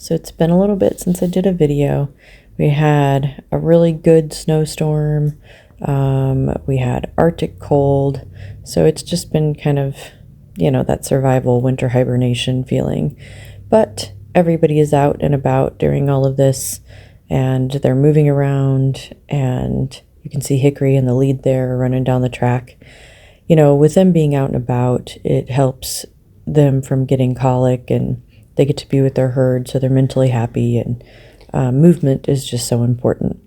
So it's been a little bit since I did a video. We had a really good snowstorm. We had Arctic cold. So it's just been kind of, that survival winter hibernation feeling. But everybody is out and about during all of this, and they're moving around, and you can see Hickory in the lead there running down the track. With them being out and about, it helps them from getting colic, and they get to be with their herd, so they're mentally happy, and movement is just so important.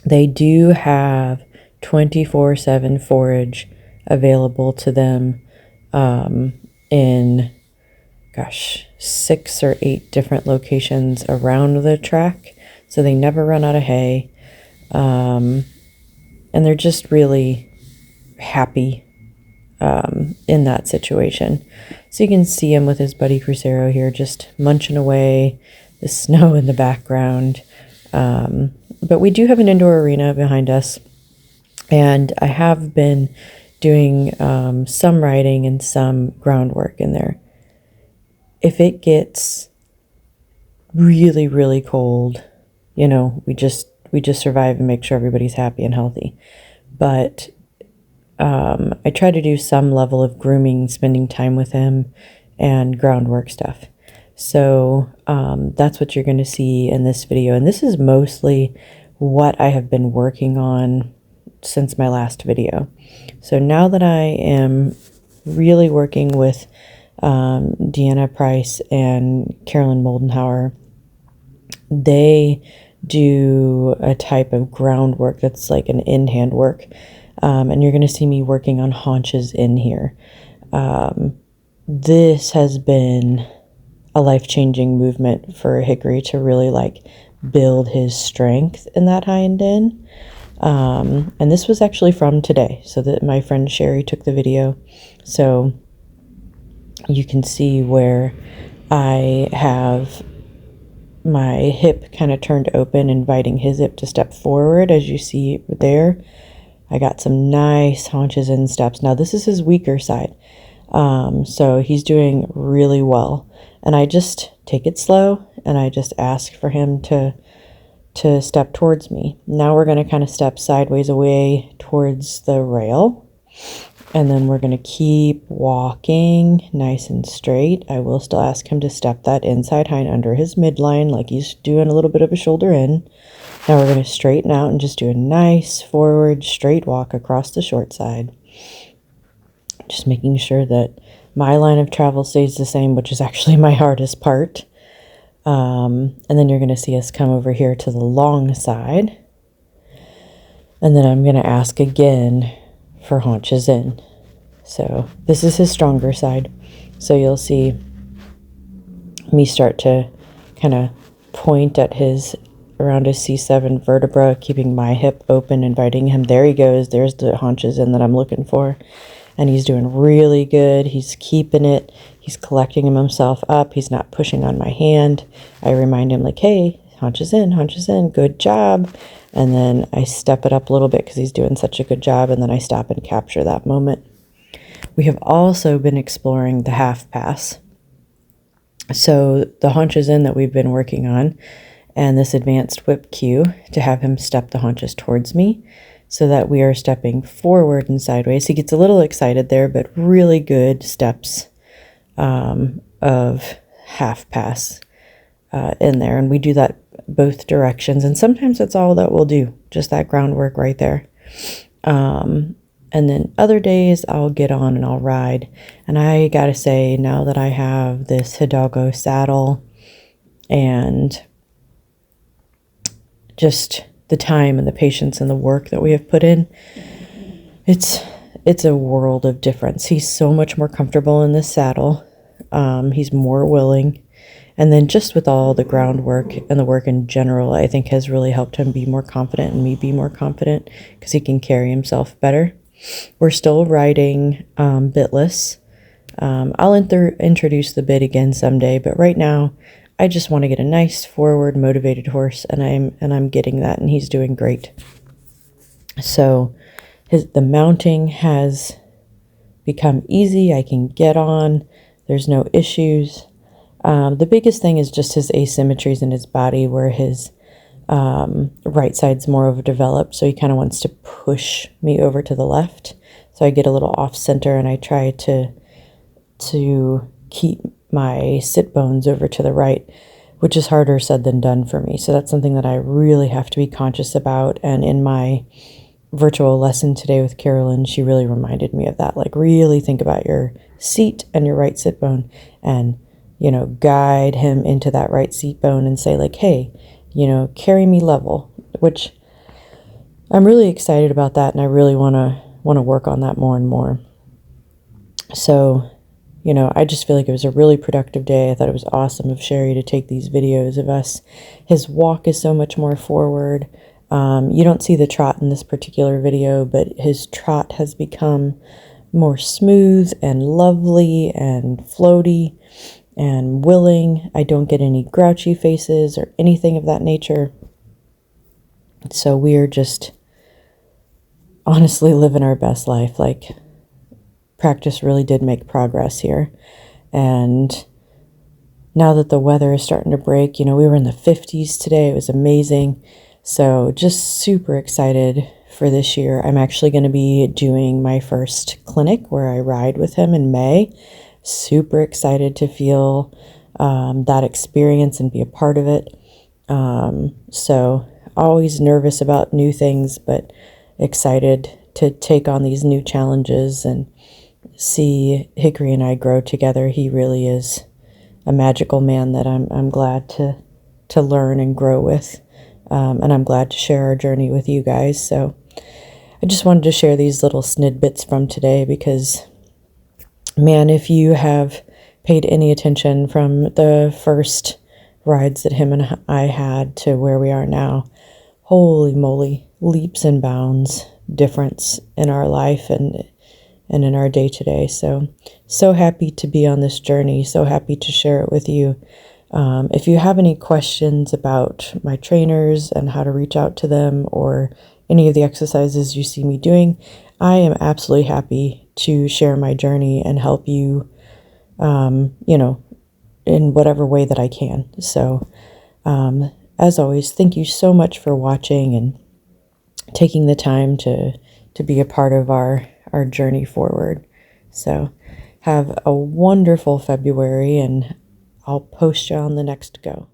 They do have 24/7 forage available to them in, 6 or 8 different locations around the track, so they never run out of hay, and they're just really happy in that situation. So you can see him with his buddy Crucero here just munching away, the snow in the background. But we do have an indoor arena behind us, and I have been doing some riding and some groundwork in there. If it gets really, really cold, we just survive and make sure everybody's happy and healthy. But I try to do some level of grooming, spending time with him, and groundwork stuff. So that's what you're going to see in this video. And this is mostly what I have been working on since my last video. So now that I am really working with Deanna Price and Carolyn Moldenhauer, they do a type of groundwork that's like an in-hand work. And you're going to see me working on haunches in here. This has been a life-changing movement for Hickory to really build his strength in that hind end. And this was actually from today, so that my friend Sherry took the video. So you can see where I have my hip kind of turned open, inviting his hip to step forward, as you see there. I got some nice haunches and steps. Now this is his weaker side. So he's doing really well. And I just take it slow, and I just ask for him to step towards me. Now we're going to kind of step sideways away towards the rail. And then we're going to keep walking nice and straight. I will still ask him to step that inside hind under his midline, like he's doing a little bit of a shoulder in. Now we're going to straighten out and just do a nice forward straight walk across the short side. Just making sure that my line of travel stays the same, which is actually my hardest part. And then you're going to see us come over here to the long side. And then I'm going to ask again for haunches in. So this is his stronger side. So you'll see me start to kind of point at around his C7 vertebra, keeping my hip open, inviting him. There he goes. There's the haunches in that I'm looking for. And he's doing really good. He's keeping it. He's collecting himself up. He's not pushing on my hand. I remind him hey, haunches in, good job. And then I step it up a little bit because he's doing such a good job. And then I stop and capture that moment. We have also been exploring the half pass. So the haunches in that we've been working on, and this advanced whip cue to have him step the haunches towards me so that we are stepping forward and sideways. He gets a little excited there, but really good steps of half pass in there. And we do that both directions. And sometimes that's all that we'll do, just that groundwork right there. And then other days I'll get on and I'll ride. And I gotta say, now that I have this Hidalgo saddle and just the time and the patience and the work that we have put in, it's a world of difference. He's so much more comfortable in this saddle. He's more willing. And then just with all the groundwork and the work in general, I think has really helped him be more confident and me be more confident because he can carry himself better. We're still riding bitless. I'll introduce the bit again someday, but right now I just want to get a nice forward motivated horse, and I'm getting that, and he's doing great. So the mounting has become easy. I can get on. There's no issues. The biggest thing is just his asymmetries in his body, where his right side's more overdeveloped, so he kind of wants to push me over to the left. So I get a little off center, and I try to keep my sit bones over to the right, which is harder said than done for me. So that's something that I really have to be conscious about. And in my virtual lesson today with Carolyn, she really reminded me of that. Like, really think about your seat and your right sit bone, and, you know, guide him into that right seat bone and say, like, hey, you know, carry me level, which I'm really excited about that. And I really want to work on that more and more. So, you know, I just feel like it was a really productive day. I thought it was awesome of Sherry to take these videos of us. His walk is so much more forward. You don't see the trot in this particular video, but his trot has become more smooth and lovely and floaty and willing. I don't get any grouchy faces or anything of that nature. So we are just honestly living our best life. Like, practice really did make progress here. And now that the weather is starting to break, you know, we were in the 50s today. It was amazing. So just super excited for this year. I'm actually going to be doing my first clinic where I ride with him in May. Super excited to feel that experience and be a part of it. So always nervous about new things, but excited to take on these new challenges and see Hickory and I grow together. He really is a magical man that I'm glad to learn and grow with. And I'm glad to share our journey with you guys. So I just wanted to share these little snidbits from today because, man, if you have paid any attention from the first rides that him and I had to where we are now, holy moly, leaps and bounds difference in our life and in our day-to-day. So happy to be on this journey. So happy to share it with you. If you have any questions about my trainers and how to reach out to them or any of the exercises you see me doing, I am absolutely happy to share my journey and help you, you know, in whatever way that I can. So, as always, thank you so much for watching and taking the time to be a part of our journey forward. So have a wonderful February, and I'll post you on the next go.